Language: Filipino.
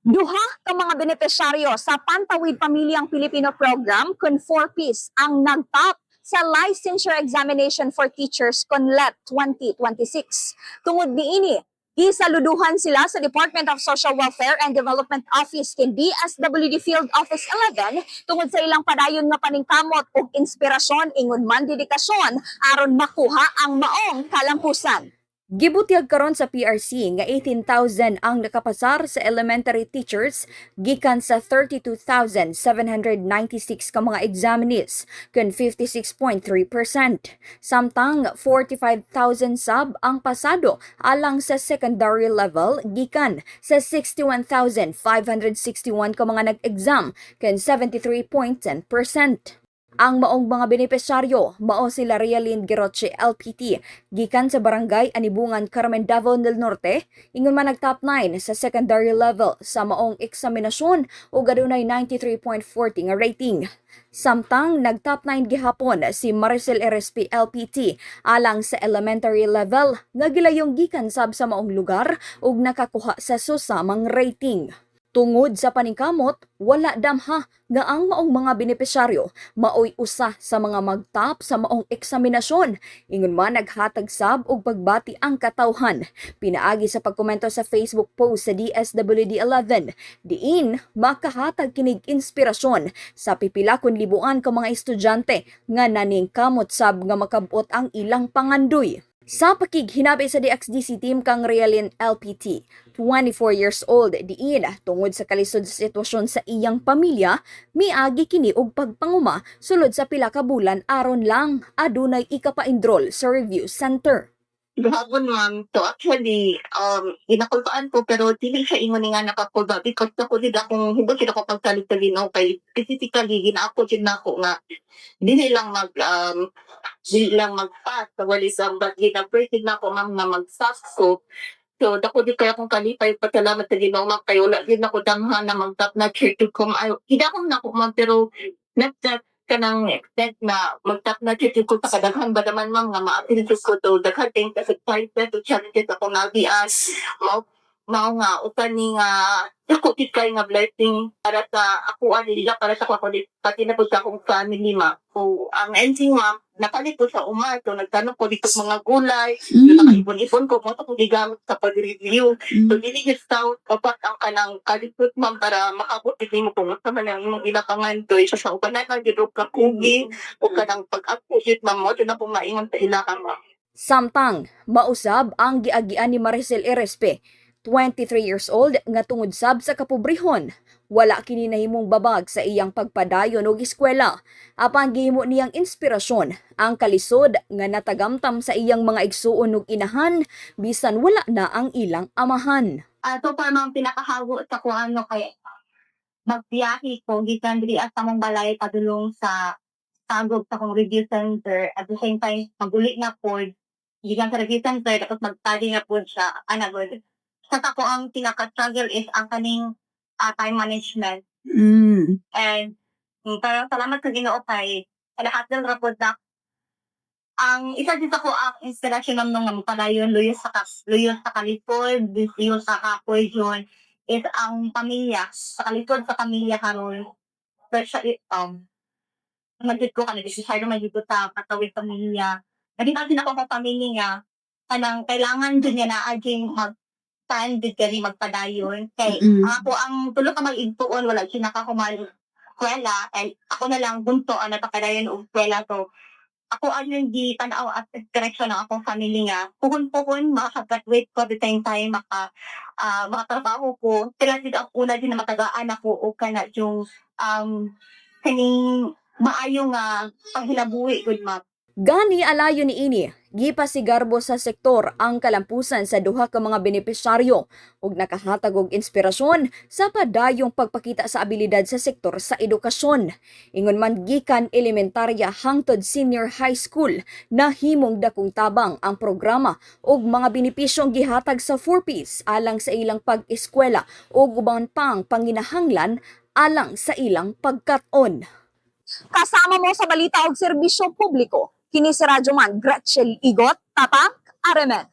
Duha ka mga benepisyaryo sa Pantawid Pamilyang Pilipino Program kun 4Ps ang nagtap sa Licensure Examination for Teachers CONLEP 2026. Tungod niini, gisaluduhan sila sa Department of Social Welfare and Development Office kin DSWD Field Office 11 tungod sa ilang padayon nga paningkamot ug inspirasyon ingon man dedikasyon aron makuha ang maong kalampusan. Gibutyag karon sa PRC nga 18,000 ang nakapasar sa elementary teachers gikan sa 32,796 ka mga examinees kun 56.3%. Samtang 45,000 sab ang pasado alang sa secondary level gikan sa 61,561 ka mga nag-exam kun 73.10%. Ang maong mga benepisyaryo, mao sila Realin Geroche LPT, gikan sa barangay Anibungan, Carmen Davao del Norte, ingon man nag-top 9 sa secondary level sa maong eksaminasyon ug adunay 93.40 nga rating. Samtang nag-top 9 gihapon si Maricel RSP LPT alang sa elementary level nga gilayong gikan sab sa maong lugar ug nakakuha sa susamang rating. Tungod sa paningkamot, wala damha nga ang maong mga benepisyaryo maoy usa sa mga magtap sa maong eksaminasyon. Ingon man naghatag sab og pagbati ang katawhan. Pinaagi sa pagkomento sa Facebook post sa DSWD11, diin makahatag kinig inspirasyon sa pipila kun libuan ka mga estudyante nga naningkamot sab nga makabot ang ilang pangandoy. Sa pakighinabi sa DXDC team kang Realin LPT, 24 years old, diin tungod sa kalisod sa sitwasyon sa iyang pamilya, miagi kini og pagpanguma sulod sa pila ka bulan aron lang adunay ikapa-enroll sa review center. Gahapon ma'am, so actually, ginakultaan ko pero dili siya ingon nga nakakulba because ako din akong hubot sila ko pagkalit-talinaw kay specifically ginaako din nako nga dili lang mag-pass sa wali sa bagay na pwede na ako ma'am nga mag-sakso. So dako di kaya akong kalipay pasalamat sa Ginoo ma'am kay wala din ako danghan na mag-top na church ko hindi ako nako ma'am pero not kanang extent na mag-top na church ko sa kadaghan ba naman ma'am nga ma-appeal ko to daghan din kasi type to challenges ako nabian mao nga utani nga ako kay nga blessing para sa ako nila para sa ako pati na po sa akong family ma. So ang ending ma'am nakalit ko sa so nagtanong ko dito mga gulay nakaipon-ipon ko mo kung gigamit sa pag-review. So dili just out kapat ang kanang kalipot ma'am para makabot din mo kung sa man ang imong ilakangan to sa uban na gyud ka kugi o kanang pag-approach ma'am mo na po maingon sa ilakan ma'am. Samtang mausab ang giagian ni Maricel RSP, 23 years old nga tungod sab sa kapobrehon. Wala kini nahimong babag sa iyang pagpadayon og eskwela. Apan gihimo niyang inspirasyon ang kalisod nga natagamtam sa iyang mga igsuon ug inahan bisan wala na ang ilang amahan. Ato pa mga pinakahago sa kung ano kay magbiyahe ko gikan diri sa mong balay padulong sa tagog sa kong review center at the same time maguli na po gikan sa review center tapos magstudy na po sa anagod. Sa ako ang pinaka-struggle is ang kaning time management. And parang salamat sa Ginoo kay lahat ng rapod na ang isa din ako ang inspirasyon ng mga padayon luyo sa kalipod, luyo sa kapoy is ang pamilya, sa kalipod sa pamilya karon. Especially magid ko kanang desisyon magid ko sa patawid pamilya. Naging din ako sa pamilya nga kanang kailangan din niya na aging time din kani magpadayon kay ako ang tulo ka mag-igtuon wala siya nakakumal eskwela and ako na lang bunto ang napakadayon og eskwela to ako ang hindi tanaw at direction ng akong family nga puhon makagraduate ko at the same time makatrabaho ko sila din ang una din na matagaan ako o kana yung kaning maayo nga panghilabuhi good map. Gani alayo ni ini, gipasigarbo sa sektor ang kalampusan sa duha ka mga benepisyaryo ug nakahatag og inspirasyon sa padayong pagpakita sa abilidad sa sektor sa edukasyon. Ingon man gikan elementarya hangtod senior high school na himong dakong tabang ang programa ug mga benepisyong gihatag sa 4Ps alang sa ilang pag-eskwela ug uban pang panginahanglan alang sa ilang pagkat-on. Kasama mo sa balita og serbisyo publiko. Kini si Radyo Man, Gretchen Igot, Tatak, Aremen.